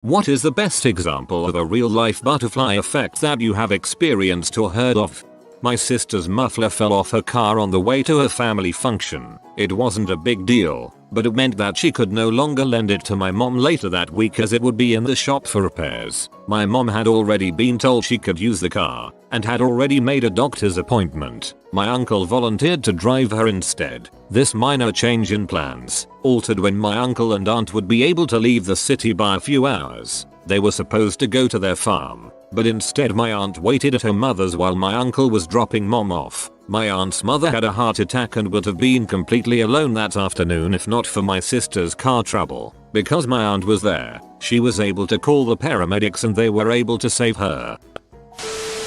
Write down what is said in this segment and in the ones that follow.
What is the best example of a real-life butterfly effect that you have experienced or heard of? My sister's muffler fell off her car on the way to a family function. It wasn't a big deal, but it meant that she could no longer lend it to my mom later that week as it would be in the shop for repairs. My mom had already been told she could use the car and had already made a doctor's appointment. My uncle volunteered to drive her instead. This minor change in plans altered when my uncle and aunt would be able to leave the city by a few hours. They were supposed to go to their farm, but instead my aunt waited at her mother's while my uncle was dropping mom off. My aunt's mother had a heart attack and would have been completely alone that afternoon if not for my sister's car trouble. Because my aunt was there, she was able to call the paramedics and they were able to save her.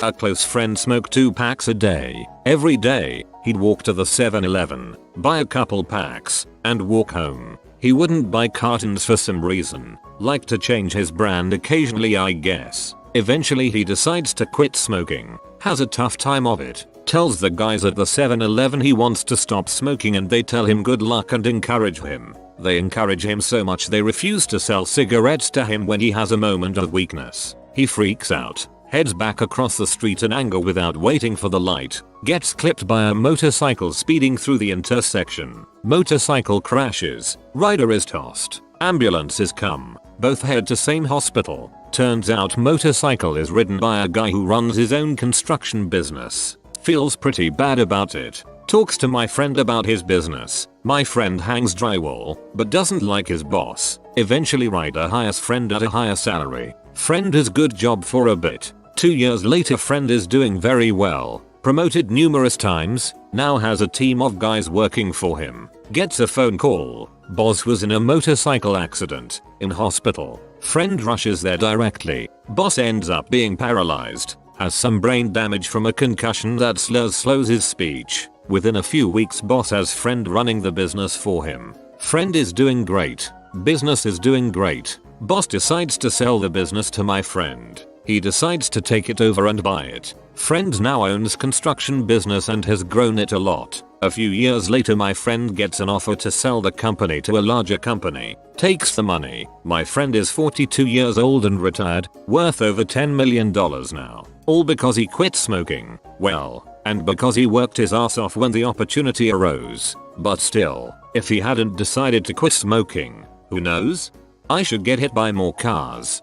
A close friend smoked 2 packs a day. Every day, he'd walk to the 7-Eleven, buy a couple packs, and walk home. He wouldn't buy cartons for some reason. Liked to change his brand occasionally, I guess. Eventually he decides to quit smoking. Has a tough time of it. Tells the guys at the 7-Eleven he wants to stop smoking and they tell him good luck and encourage him. They encourage him so much they refuse to sell cigarettes to him when he has a moment of weakness. He freaks out, heads back across the street in anger without waiting for the light, gets clipped by a motorcycle speeding through the intersection. Motorcycle crashes, rider is tossed, ambulances come, both head to same hospital. Turns out motorcycle is ridden by a guy who runs his own construction business. Feels pretty bad about it. Talks to my friend about his business. My friend hangs drywall, but doesn't like his boss. Eventually rider hires friend at a higher salary. Friend does good job for a bit. 2 years later friend is doing very well. Promoted numerous times, now has a team of guys working for him. Gets a phone call. Boss was in a motorcycle accident, in hospital. Friend rushes there directly. Boss ends up being paralyzed. Has some brain damage from a concussion that slows his speech. Within a few weeks boss has friend running the business for him. Friend is doing great. Business is doing great. Boss decides to sell the business to my friend. He decides to take it over and buy it. Friend now owns construction business and has grown it a lot. A few years later my friend gets an offer to sell the company to a larger company. Takes the money. My friend is 42 years old and retired, worth over $10 million now. All because he quit smoking. Well, and because he worked his ass off when the opportunity arose. But still, if he hadn't decided to quit smoking, who knows? I should get hit by more cars.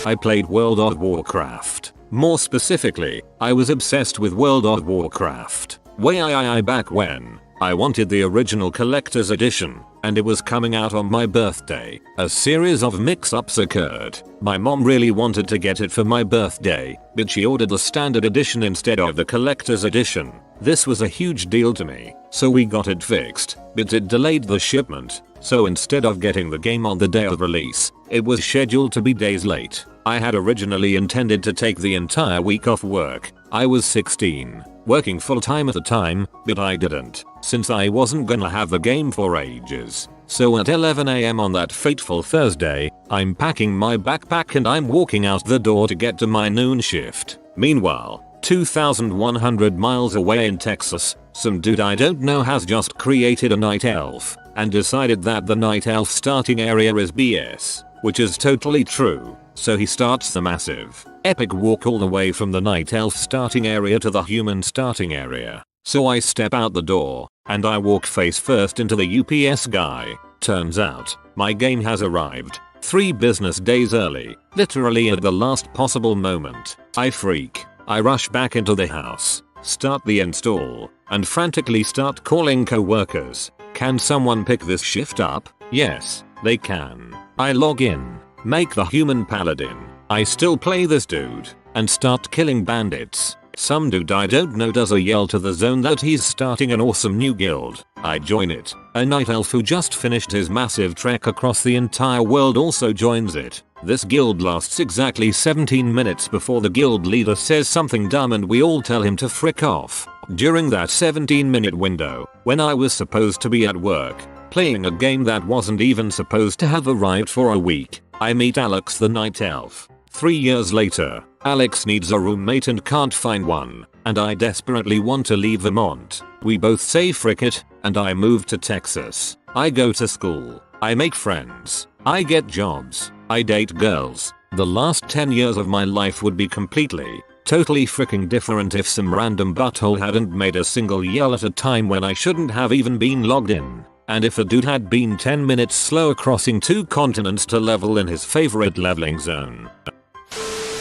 I played World of Warcraft. More specifically, I was obsessed with World of Warcraft. Way back when. I wanted the original collector's edition, and it was coming out on my birthday. A series of mix-ups occurred. My mom really wanted to get it for my birthday, but she ordered the standard edition instead of the collector's edition. This was a huge deal to me, so we got it fixed, but it delayed the shipment. So instead of getting the game on the day of release, it was scheduled to be days late. I had originally intended to take the entire week off work. I was 16, working full time at the time, but I didn't, since I wasn't gonna have the game for ages. So at 11 AM on that fateful Thursday, I'm packing my backpack and I'm walking out the door to get to my noon shift. Meanwhile, 2,100 miles away in Texas, some dude I don't know has just created a night elf and decided that the night elf starting area is BS, which is totally true. So he starts the massive, epic walk all the way from the night elf starting area to the human starting area. So I step out the door, and I walk face first into the UPS guy. Turns out, my game has arrived 3 business days early, literally at the last possible moment. I freak. I rush back into the house, start the install, and frantically start calling co-workers. Can someone pick this shift up? Yes, they can. I log in, make the human paladin. I still play this dude, and start killing bandits. Some dude I don't know does a yell to the zone that he's starting an awesome new guild. I join it. A night elf who just finished his massive trek across the entire world also joins it. This guild lasts exactly 17 minutes before the guild leader says something dumb and we all tell him to frick off. During that 17-minute window, when I was supposed to be at work, playing a game that wasn't even supposed to have arrived for a week, I meet Alex the night elf. 3 years later, Alex needs a roommate and can't find one, and I desperately want to leave Vermont. We both say frick it, and I move to Texas. I go to school. I make friends. I get jobs. I date girls. The last 10 years of my life would be totally freaking different if some random butthole hadn't made a single yell at a time when I shouldn't have even been logged in. And if a dude had been 10 minutes slower crossing 2 continents to level in his favorite leveling zone.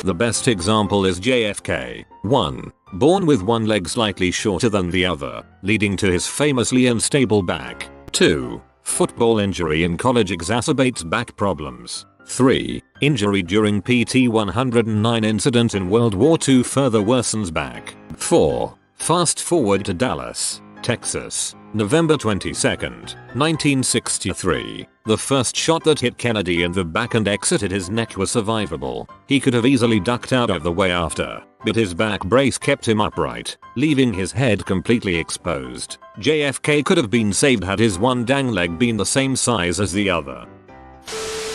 The best example is JFK. 1. Born with one leg slightly shorter than the other, leading to his famously unstable back. 2. Football injury in college exacerbates back problems. 3. Injury during PT 109 incident in World War II further worsens back. 4. Fast forward to Dallas, Texas, November 22, 1963. The first shot that hit Kennedy in the back and exited his neck was survivable. He could have easily ducked out of the way after, but his back brace kept him upright, leaving his head completely exposed. JFK could have been saved had his one dang leg been the same size as the other.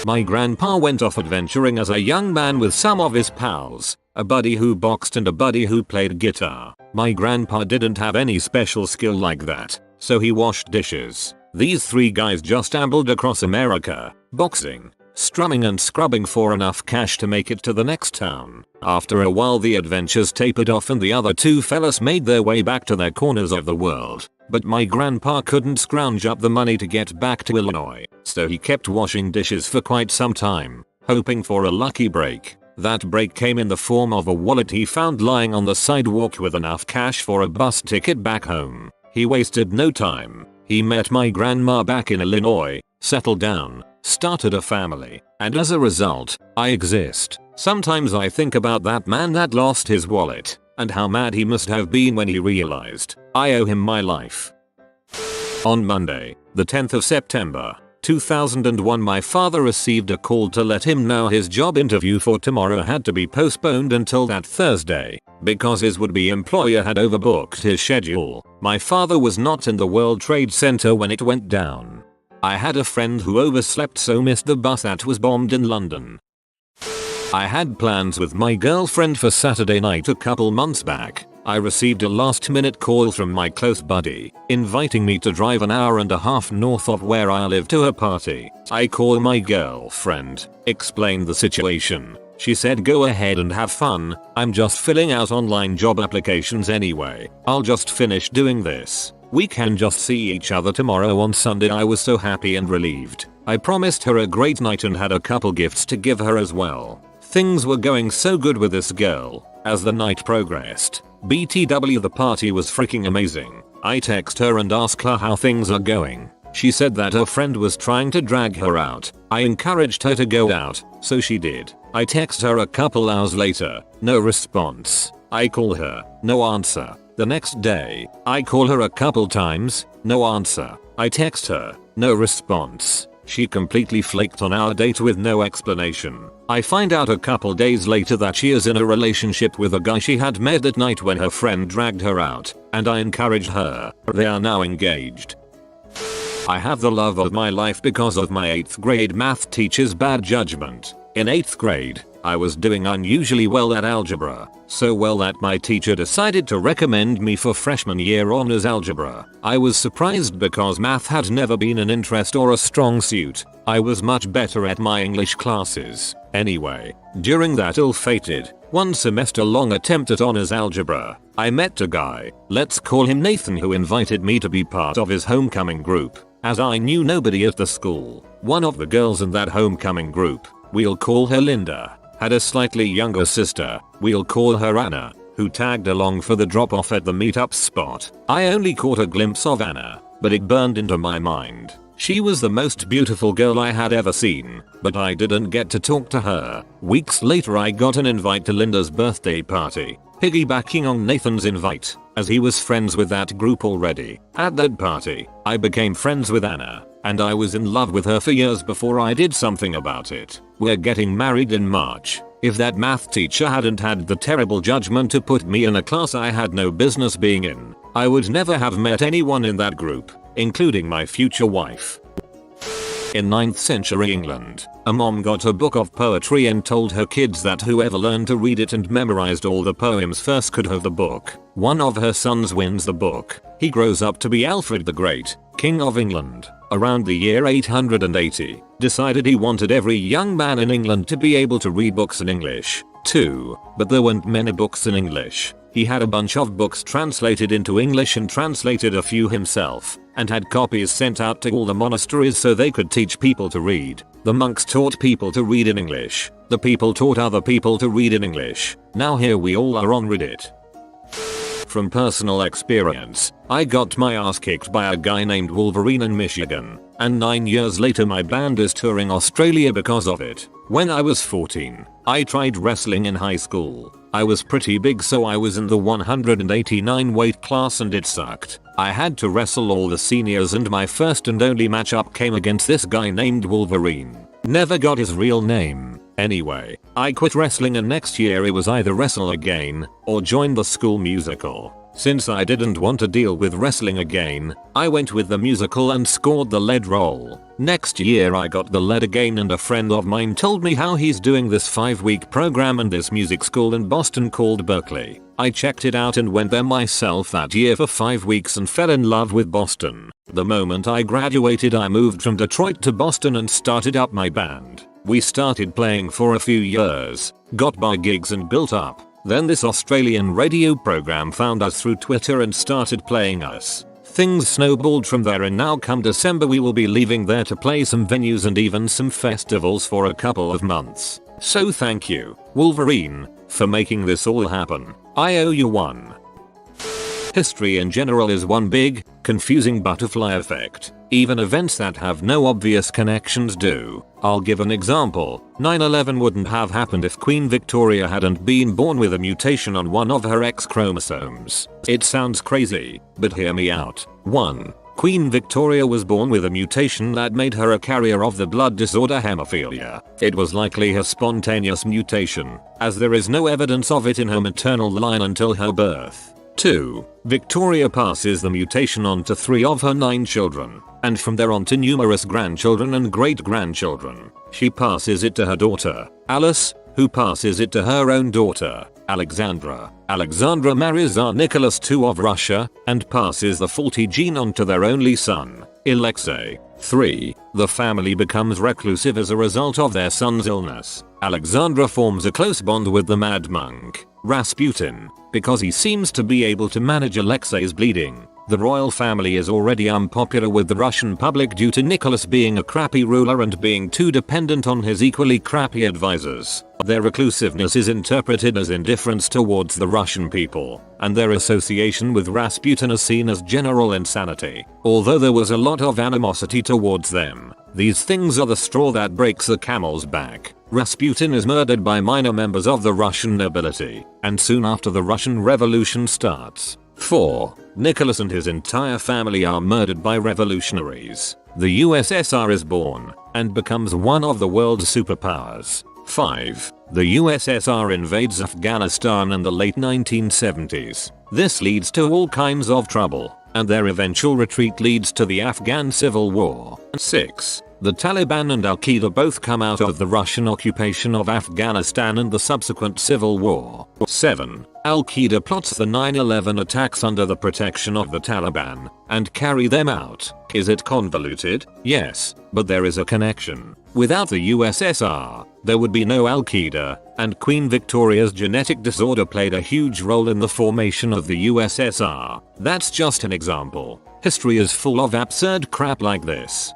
My grandpa went off adventuring as a young man with some of his pals, a buddy who boxed and a buddy who played guitar. My grandpa didn't have any special skill like that, so he washed dishes. These 3 guys just ambled across America, boxing, strumming and scrubbing for enough cash to make it to the next town. After a while the adventures tapered off and the other 2 fellas made their way back to their corners of the world. But my grandpa couldn't scrounge up the money to get back to Illinois, so he kept washing dishes for quite some time, hoping for a lucky break. That break came in the form of a wallet he found lying on the sidewalk with enough cash for a bus ticket back home. He wasted no time. He met my grandma back in Illinois, settled down, started a family, and as a result, I exist. Sometimes I think about that man that lost his wallet, and how mad he must have been when he realized I owe him my life. On Monday, the 10th of September, 2001, my father received a call to let him know his job interview for tomorrow had to be postponed until that Thursday, because his would-be employer had overbooked his schedule. My father was not in the World Trade Center when it went down. I had a friend who overslept so missed the bus that was bombed in London. I had plans with my girlfriend for Saturday night a couple months back. I received a last-minute call from my close buddy, inviting me to drive an hour and a half north of where I live to her party. I called my girlfriend, explained the situation. She said go ahead and have fun, I'm just filling out online job applications anyway. I'll just finish doing this. We can just see each other tomorrow on Sunday. I was so happy and relieved. I promised her a great night and had a couple gifts to give her as well. Things were going so good with this girl. As the night progressed, BTW, the party was freaking amazing. I text her and ask her how things are going. She said that her friend was trying to drag her out. I encouraged her to go out, so she did. I text her a couple hours later, no response. I call her, no answer. The next day, I call her a couple times, no answer. I text her, no response. She completely flaked on our date with no explanation. I find out a couple days later that she is in a relationship with a guy she had met that night when her friend dragged her out, and I encouraged her. They are now engaged. I have the love of my life because of my 8th grade math teacher's bad judgment. In 8th grade, I was doing unusually well at algebra, so well that my teacher decided to recommend me for freshman year honors algebra. I was surprised because math had never been an interest or a strong suit. I was much better at my English classes. Anyway, during that ill-fated, 1 semester long attempt at honors algebra, I met a guy, let's call him Nathan, who invited me to be part of his homecoming group. As I knew nobody at the school, one of the girls in that homecoming group, we'll call her Linda, had a slightly younger sister, we'll call her Anna, who tagged along for the drop-off at the meetup spot. I only caught a glimpse of Anna, but it burned into my mind. She was the most beautiful girl I had ever seen, but I didn't get to talk to her. Weeks later I got an invite to Linda's birthday party, piggybacking on Nathan's invite, as he was friends with that group already. At that party, I became friends with Anna, and I was in love with her for years before I did something about it. We're getting married in March. If that math teacher hadn't had the terrible judgment to put me in a class I had no business being in, I would never have met anyone in that group, including my future wife. In 9th century England, a mom got a book of poetry and told her kids that whoever learned to read it and memorized all the poems first could have the book. One of her sons wins the book. He grows up to be Alfred the Great, King of England. around the year 880, decided he wanted every young man in England to be able to read books in English, too, but there weren't many books in English. He had a bunch of books translated into English and translated a few himself, and had copies sent out to all the monasteries so they could teach people to read. The monks taught people to read in English. The people taught other people to read in English. Now here we all are on Reddit. From personal experience, I got my ass kicked by a guy named Wolverine in Michigan, and 9 years later my band is touring Australia because of it. When I was 14, I tried wrestling in high school. I was pretty big, so I was in the 189 weight class and it sucked. I had to wrestle all the seniors and my first and only matchup came against this guy named Wolverine. Never got his real name. Anyway, I quit wrestling and next year it was either wrestle again or join the school musical. Since I didn't want to deal with wrestling again, I went with the musical and scored the lead role. Next year I got the lead again and a friend of mine told me how he's doing this 5-week program in this music school in Boston called Berkeley. I checked it out and went there myself that year for 5 weeks and fell in love with Boston. The moment I graduated I moved from Detroit to Boston and started up my band. We started playing for a few years, got by gigs and built up. Then this Australian radio program found us through Twitter and started playing us. Things snowballed from there and now come December we will be leaving there to play some venues and even some festivals for a couple of months. So thank you, Wolverine, for making this all happen. I owe you one. History in general is one big, confusing butterfly effect. Even events that have no obvious connections do. I'll give an example. 9/11 wouldn't have happened if Queen Victoria hadn't been born with a mutation on one of her X chromosomes. It sounds crazy, but hear me out. 1. Queen Victoria was born with a mutation that made her a carrier of the blood disorder hemophilia. It was likely a spontaneous mutation, as there is no evidence of it in her maternal line until her birth. 2. Victoria passes the mutation on to 3 of her 9 children, and from there on to numerous grandchildren and great-grandchildren. She passes it to her daughter, Alice, who passes it to her own daughter, Alexandra. Alexandra marries Tsar Nicholas II of Russia, and passes the faulty gene on to their only son, Alexei. 3. The family becomes reclusive as a result of their son's illness. Alexandra forms a close bond with the mad monk, Rasputin, because he seems to be able to manage Alexei's bleeding. The royal family is already unpopular with the Russian public due to Nicholas being a crappy ruler and being too dependent on his equally crappy advisors. Their reclusiveness is interpreted as indifference towards the Russian people, and their association with Rasputin is seen as general insanity. Although there was a lot of animosity towards them, these things are the straw that breaks the camel's back. Rasputin is murdered by minor members of the Russian nobility, and soon after the Russian Revolution starts. 4. Nicholas and his entire family are murdered by revolutionaries. The USSR is born, and becomes one of the world's superpowers. 5. The USSR invades Afghanistan in the late 1970s. This leads to all kinds of trouble, and their eventual retreat leads to the Afghan Civil War. 6. The Taliban and Al-Qaeda both come out of the Russian occupation of Afghanistan and the subsequent civil war. 7. Al-Qaeda plots the 9/11 attacks under the protection of the Taliban and carry them out. Is it convoluted? Yes, but there is a connection. Without the USSR, there would be no Al-Qaeda, and Queen Victoria's genetic disorder played a huge role in the formation of the USSR. That's just an example. History is full of absurd crap like this.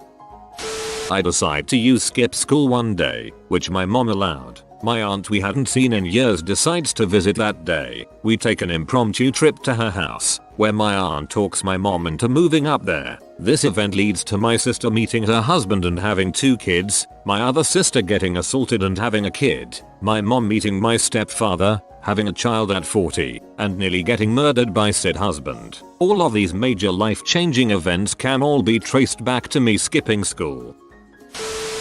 I decide to use skip school one day, which my mom allowed. My aunt we hadn't seen in years decides to visit that day. We take an impromptu trip to her house, where my aunt talks my mom into moving up there. This event leads to my sister meeting her husband and having 2 kids, my other sister getting assaulted and having a kid, my mom meeting my stepfather, having a child at 40, and nearly getting murdered by said husband. All of these major life-changing events can all be traced back to me skipping school.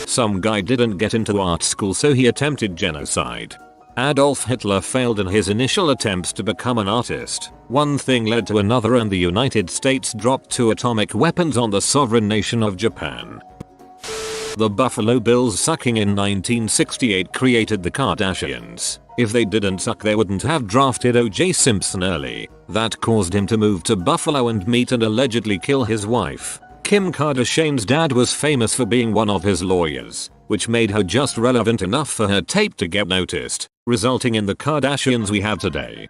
Some guy didn't get into art school so he attempted genocide. Adolf Hitler failed in his initial attempts to become an artist. One thing led to another and the United States dropped 2 atomic weapons on the sovereign nation of Japan. The Buffalo Bills sucking in 1968 created the Kardashians. If they didn't suck they wouldn't have drafted O.J. Simpson early. That caused him to move to Buffalo and meet and allegedly kill his wife. Kim Kardashian's dad was famous for being one of his lawyers, which made her just relevant enough for her tape to get noticed, resulting in the Kardashians we have today.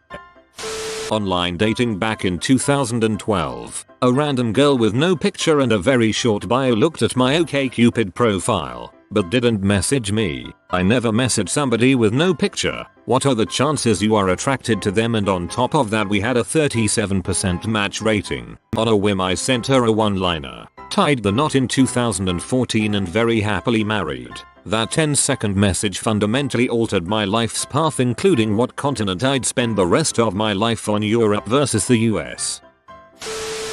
Online dating back in 2012. A random girl with no picture and a very short bio looked at my OkCupid profile, but didn't message me. I never message somebody with no picture. What are the chances you are attracted to them? And on top of that, we had a 37% match rating. On a whim, I sent her a one-liner, tied the knot in 2014 and very happily married. That 10-second message fundamentally altered my life's path, including what continent I'd spend the rest of my life on, Europe versus the US.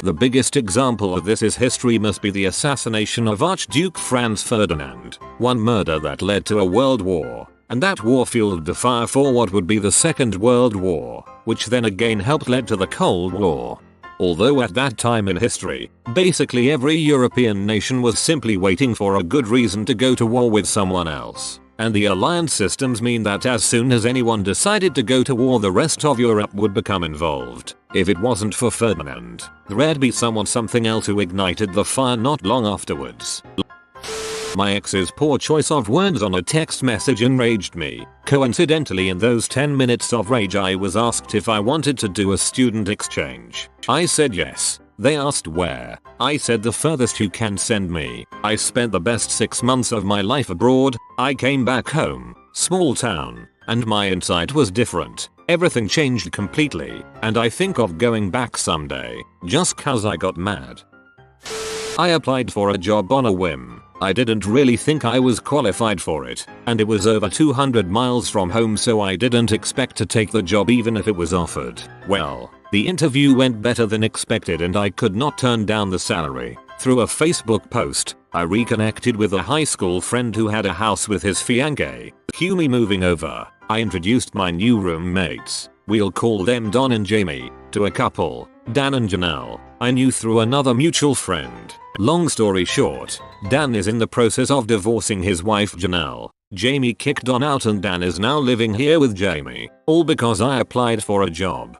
The biggest example of this is history must be the assassination of Archduke Franz Ferdinand, one murder that led to a world war, and that war fueled the fire for what would be the Second World War, which then again helped lead to the Cold War. Although at that time in history, basically every European nation was simply waiting for a good reason to go to war with someone else. And the alliance systems mean that as soon as anyone decided to go to war, the rest of Europe would become involved. If it wasn't for Ferdinand, there'd be something else who ignited the fire not long afterwards. My ex's poor choice of words on a text message enraged me. Coincidentally, in those 10 minutes of rage, I was asked if I wanted to do a student exchange. I said yes. They asked where. I said the furthest you can send me. I spent the best 6 months of my life abroad. I came back home, small town, and my insight was different. Everything changed completely, and I think of going back someday, just cause I got mad. I applied for a job on a whim. I didn't really think I was qualified for it, and it was over 200 miles from home, so I didn't expect to take the job even if it was offered. Well, the interview went better than expected and I could not turn down the salary. Through a Facebook post, I reconnected with a high school friend who had a house with his fiancée. Cue me moving over. I introduced my new roommates, we'll call them Don and Jamie, to a couple, Dan and Janelle, I knew through another mutual friend. Long story short, Dan is in the process of divorcing his wife Janelle. Jamie kicked Don out and Dan is now living here with Jamie, all because I applied for a job.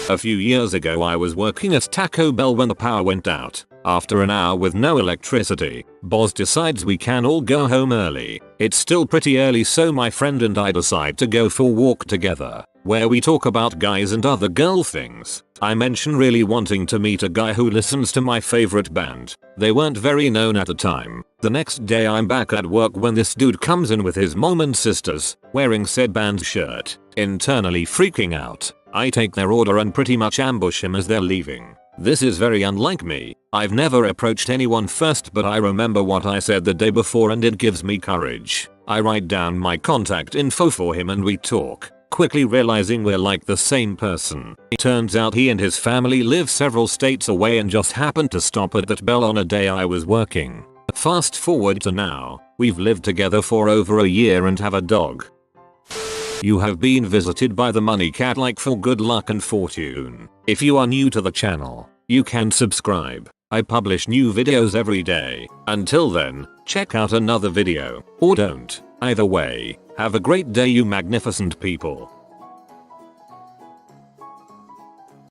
A few years ago I was working at Taco Bell when the power went out. After an hour with no electricity, boss decides we can all go home early. It's still pretty early, so my friend and I decide to go for a walk together, where we talk about guys and other girl things. I mention really wanting to meet a guy who listens to my favorite band. They weren't very known at the time. The next day I'm back at work when this dude comes in with his mom and sisters, wearing said band shirt. Internally freaking out, I take their order and pretty much ambush him as they're leaving. This is very unlike me. I've never approached anyone first, but I remember what I said the day before and it gives me courage. I write down my contact info for him and we talk, quickly realizing we're like the same person. It turns out he and his family live several states away and just happened to stop at that Bell on a day I was working. Fast forward to now, we've lived together for over a year and have a dog. You have been visited by the money cat, like for good luck and fortune. If you are new to the channel, you can subscribe. I publish new videos every day. Until then, check out another video, or don't. Either way, have a great day, you magnificent people.